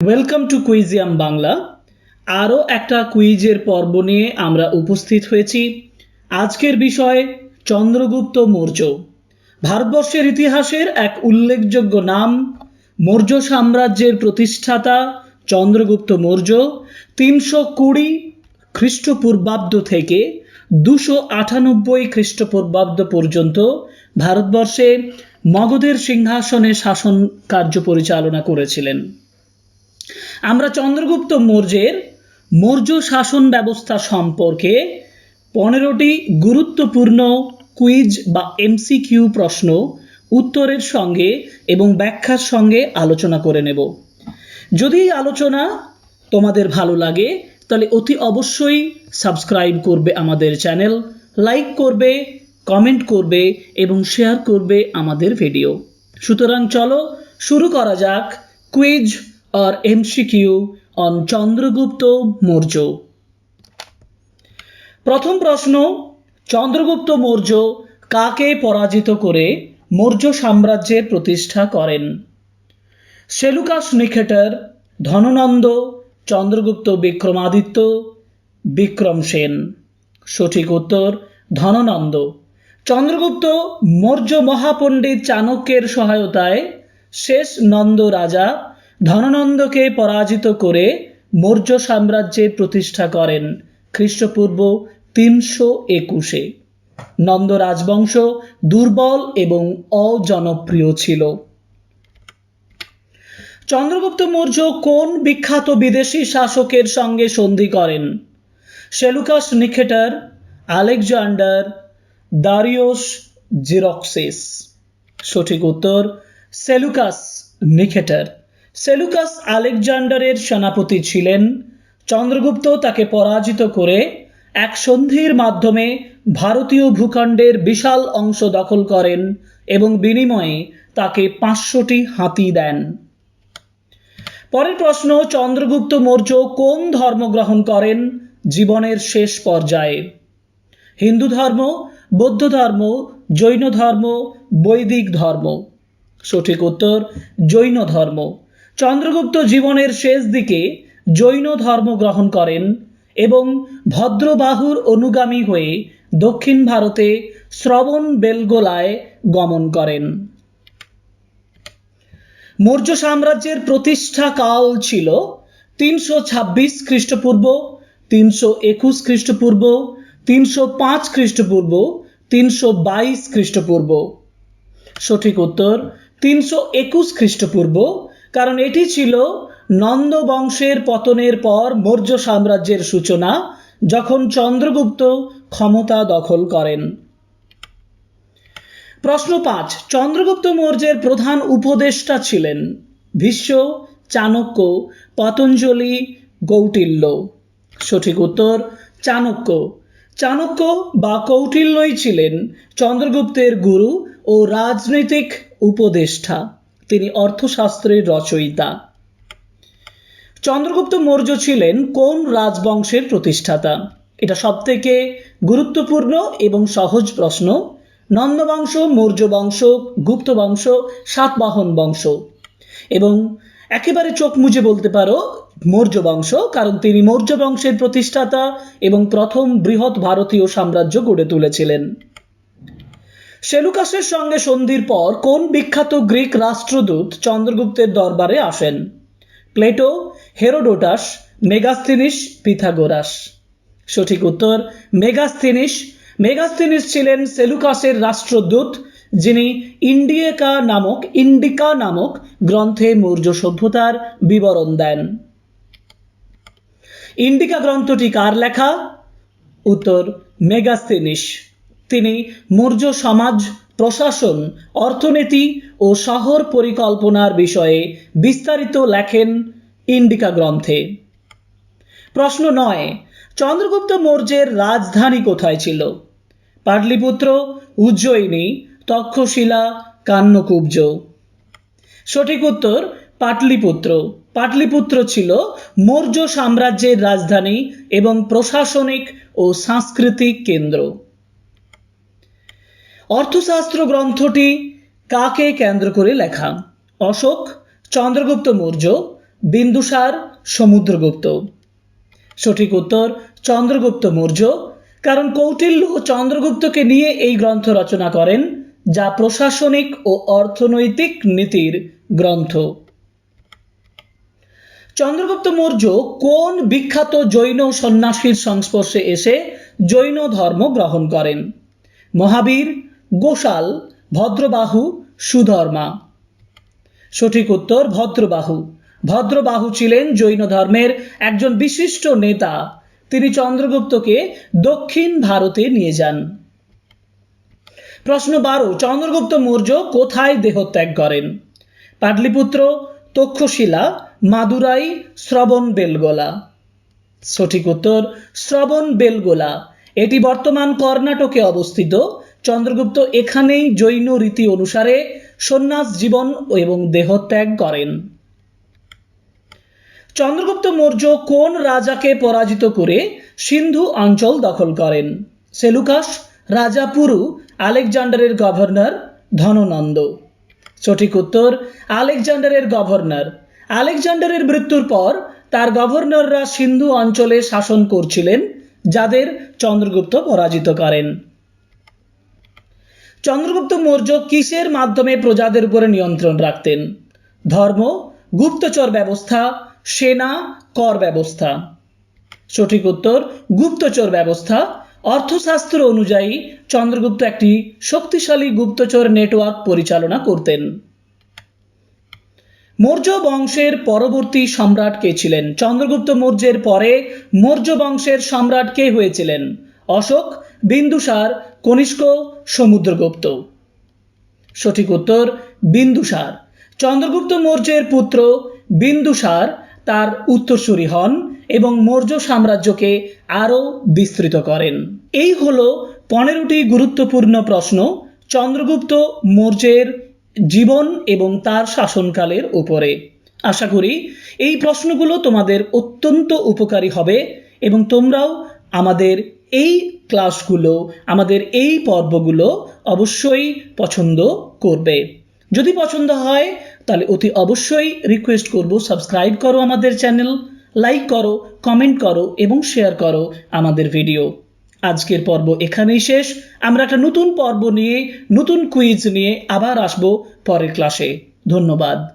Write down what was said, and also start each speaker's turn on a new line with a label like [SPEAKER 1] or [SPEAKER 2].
[SPEAKER 1] Welcome to কুইজিয়াম Bangla. আরও একটা কুইজের পর্ব নিয়ে আমরা উপস্থিত হয়েছি। আজকের বিষয় চন্দ্রগুপ্ত মৌর্য। ভারতবর্ষের ইতিহাসের এক উল্লেখযোগ্য নাম। মৌর্য সাম্রাজ্যের প্রতিষ্ঠাতা চন্দ্রগুপ্ত মৌর্য 320 খ্রিস্টপূর্বাব্দ থেকে 298 খ্রিস্টপূর্বাব্দ পর্যন্ত ভারতবর্ষে মগধের সিংহাসনে শাসন কার্য পরিচালনা করেছিলেন। আমরা চন্দ্রগুপ্ত মৌর্যের মৌর্য শাসন ব্যবস্থা সম্পর্কে 15টি গুরুত্বপূর্ণ কুইজ বা এমসিকিউ প্রশ্ন উত্তরের সঙ্গে এবং ব্যাখ্যার সঙ্গে আলোচনা করে নেব। যদি এই আলোচনা তোমাদের ভালো লাগে তাহলে অতি অবশ্যই সাবস্ক্রাইব করবে আমাদের চ্যানেল, লাইক করবে, কমেন্ট করবে এবং শেয়ার করবে আমাদের ভিডিও। সুতরাং চলো শুরু করা যাক কুইজ और एमसीक्यू ऑन চন্দ্রগুপ্ত মৌর্য। প্রথম প্রশ্ন, চন্দ্রগুপ্ত মৌর্য কাকে পরাজিত করে মৌর্য সাম্রাজ্যের প্রতিষ্ঠা করেন? সেলুকাস নিকেটর, ধননন্দ, চন্দ্রগুপ্ত বিক্রমাদিত্য, বিক্রমসেন। সঠিক উত্তর ধননন্দ। চন্দ্রগুপ্ত মৌর্য মহাপণ্ডিত চাণক্যের সহায়তায় শেষ নন্দ রাজা ধননন্দকে পরাজিত করে মৌর্য সাম্রাজ্যের প্রতিষ্ঠা করেন খ্রিস্টপূর্ব 321-এ। নন্দ রাজবংশ দুর্বল এবং অজনপ্রিয় ছিল। চন্দ্রগুপ্ত মৌর্য কোন বিখ্যাত বিদেশি শাসকের সঙ্গে সন্ধি করেন? Seleucus Nicator, Alexander, Darius Xerxes. সঠিক উত্তর সেলুকাস নিকেটর। সেলুকাস আলেকজান্ডারের সেনাপতি ছিলেন। চন্দ্রগুপ্ত তাকে পরাজিত করে এক সন্ধির মাধ্যমে ভারতীয় ভূখণ্ডের বিশাল অংশ দখল করেন এবং বিনিময়ে তাকে 500টি হাতি দেন। পরের প্রশ্ন, চন্দ্রগুপ্ত মৌর্য কোন ধর্ম গ্রহণ করেন জীবনের শেষ পর্যায়ে? হিন্দু ধর্ম, বৌদ্ধ ধর্ম, জৈন ধর্ম, বৈদিক ধর্ম। সঠিক উত্তর জৈন ধর্ম। চন্দ্রগুপ্ত জীবনের শেষ দিকে জৈন ধর্ম গ্রহণ করেন এবং ভদ্রবাহুর অনুগামী হয়ে দক্ষিণ ভারতে শ্রবণবেলগোলায় গমন করেন। মৌর্য সাম্রাজ্যের প্রতিষ্ঠা কাল ছিল 326 খ্রিস্টপূর্ব, 321 খ্রিস্টপূর্ব, 305 খ্রিস্টপূর্ব, 322 খ্রিস্টপূর্ব। সঠিক উত্তর 321 খ্রিস্টপূর্ব, কারণ এটি ছিল নন্দ বংশের পতনের পর মৌর্য সাম্রাজ্যের সূচনা, যখন চন্দ্রগুপ্ত ক্ষমতা দখল করেন। প্রশ্ন 5, চন্দ্রগুপ্ত মৌর্যের প্রধান উপদেষ্টা ছিলেন ভীষ্ম, চাণক্য, পতঞ্জলি, কৌটিল্য। সঠিক উত্তর চাণক্য। চাণক্য বা কৌটিল্যই ছিলেন চন্দ্রগুপ্তের গুরু ও রাজনৈতিক উপদেষ্টা। তিনি অর্থশাস্ত্রের রচয়িতা। চন্দ্রগুপ্ত মৌর্য ছিলেন কোন রাজবংশের প্রতিষ্ঠাতা? এটা সবথেকে গুরুত্বপূর্ণ এবং সহজ প্রশ্ন। নন্দ বংশ, মৌর্য বংশ, গুপ্ত বংশ, সাতবাহন বংশ। এবং একেবারে চোখ মুজে বলতে পারো মৌর্য বংশ, কারণ তিনি মৌর্য বংশের প্রতিষ্ঠাতা এবং প্রথম বৃহৎ ভারতীয় সাম্রাজ্য গড়ে তুলেছিলেন। সেলুকাসের সঙ্গে সন্ধির পর কোন বিখ্যাত গ্রিক রাষ্ট্রদূত চন্দ্রগুপ্তের দরবারে আসেন? Plato, Herodotus, Megasthenes, Pythagoras. সঠিক উত্তর মেগাস্থিনিস। মেগাস্থিনিস ছিলেন সেলুকাসের রাষ্ট্রদূত, যিনি ইন্ডিকা নামক গ্রন্থে মৌর্য সভ্যতার বিবরণ দেন। ইন্ডিকা গ্রন্থটি কার লেখা? উত্তর মেগাস্থিনিস। তিনি মৌর্য সমাজ, প্রশাসন, অর্থনীতি ও শহর পরিকল্পনার বিষয়ে বিস্তারিত লেখেন ইন্ডিকা গ্রন্থে। প্রশ্ন 9, চন্দ্রগুপ্ত মৌর্যের রাজধানী কোথায় ছিল? পাটলিপুত্র, উজ্জয়িনী, তক্ষশিলা, কান্যকুব্জ। সঠিক উত্তর পাটলিপুত্র। পাটলিপুত্র ছিল মৌর্য সাম্রাজ্যের রাজধানী এবং প্রশাসনিক ও সাংস্কৃতিক কেন্দ্র। অর্থশাস্ত্র গ্রন্থটি কাকে কেন্দ্র করে লেখা? অশোক, চন্দ্রগুপ্ত মৌর্য, বিন্দুসার, সমুদ্রগুপ্ত। সঠিক উত্তর চন্দ্রগুপ্ত মৌর্য, কারণ কৌটিল্য চন্দ্রগুপ্তকে নিয়ে এই গ্রন্থ রচনা করেন, যা প্রশাসনিক ও অর্থনৈতিক নীতির গ্রন্থ। চন্দ্রগুপ্ত মৌর্য কোন বিখ্যাত জৈন সন্ন্যাসীর সংস্পর্শে এসে জৈন ধর্ম গ্রহণ করেন? মহাবীর, গোশাল, ভদ্রবাহু, সুধর্মা। সঠিক উত্তর ভদ্রবাহু। ভদ্রবাহু ছিলেন জৈন ধর্মের একজন বিশিষ্ট নেতা। তিনি চন্দ্রগুপ্তকে দক্ষিণ ভারতে নিয়ে যান। প্রশ্ন 12, চন্দ্রগুপ্ত মৌর্য কোথায় দেহত্যাগ করেন? পাটলিপুত্র, তক্ষশিলা, মাদুরাই, শ্রবণবেলগোলা। সঠিক উত্তর শ্রবণবেলগোলা। এটি বর্তমান কর্ণাটকে অবস্থিত। চন্দ্রগুপ্ত এখানেই জৈন রীতি অনুসারে সন্ন্যাস জীবন এবং দেহত্যাগ করেন। চন্দ্রগুপ্ত মৌর্য কোন রাজাকে পরাজিত করে সিন্ধু অঞ্চল দখল করেন? সেলুকাস, রাজা পুরু, আলেকজান্ডারের গভর্নর, ধননন্দ। সঠিক উত্তর আলেকজান্ডারের গভর্নর। আলেকজান্ডারের মৃত্যুর পর তার গভর্নররা সিন্ধু অঞ্চলে শাসন করছিলেন, যাদের চন্দ্রগুপ্ত পরাজিত করেন। চন্দ্রগুপ্ত মৌর্য কিসের মাধ্যমে প্রজাদের উপরে নিয়ন্ত্রণ রাখতেন? ধর্ম, গুপ্তচর ব্যবস্থা, সেনা, কর ব্যবস্থা। সঠিক উত্তর গুপ্তচর ব্যবস্থা। অর্থশাস্ত্র অনুযায়ী চন্দ্রগুপ্ত একটি শক্তিশালী গুপ্তচর নেটওয়ার্ক পরিচালনা করতেন। মৌর্য বংশের পরবর্তী সম্রাট কে ছিলেন? চন্দ্রগুপ্ত মৌর্যের পরে মৌর্য বংশের সম্রাট কে হয়েছিলেন? অশোক, বিন্দুসার, কনিষ্ক, সমুদ্রগুপ্ত। সঠিক উত্তর বিন্দুসার। চন্দ্রগুপ্ত মৌর্যের পুত্র বিন্দুসার তার উত্তরসূরি হন এবং মৌর্য সাম্রাজ্যকে আরও বিস্তৃত করেন। এই হলো 15টি গুরুত্বপূর্ণ প্রশ্ন চন্দ্রগুপ্ত মৌর্যের জীবন এবং তার শাসনকালের উপরে। আশা করি এই প্রশ্নগুলো তোমাদের অত্যন্ত উপকারী হবে এবং তোমরাও আমাদের এই ক্লাসগুলো, আমাদের এই পর্বগুলো অবশ্যই পছন্দ করবে। যদি পছন্দ হয় তাহলে অতি অবশ্যই রিকোয়েস্ট করব, সাবস্ক্রাইব করো আমাদের চ্যানেল, লাইক করো, কমেন্ট করো এবং শেয়ার করো আমাদের ভিডিও। আজকের পর্ব এখানেই শেষ। আমরা একটা নতুন পর্ব নিয়ে, নতুন কুইজ নিয়ে আবার আসবো পরের ক্লাসে। ধন্যবাদ।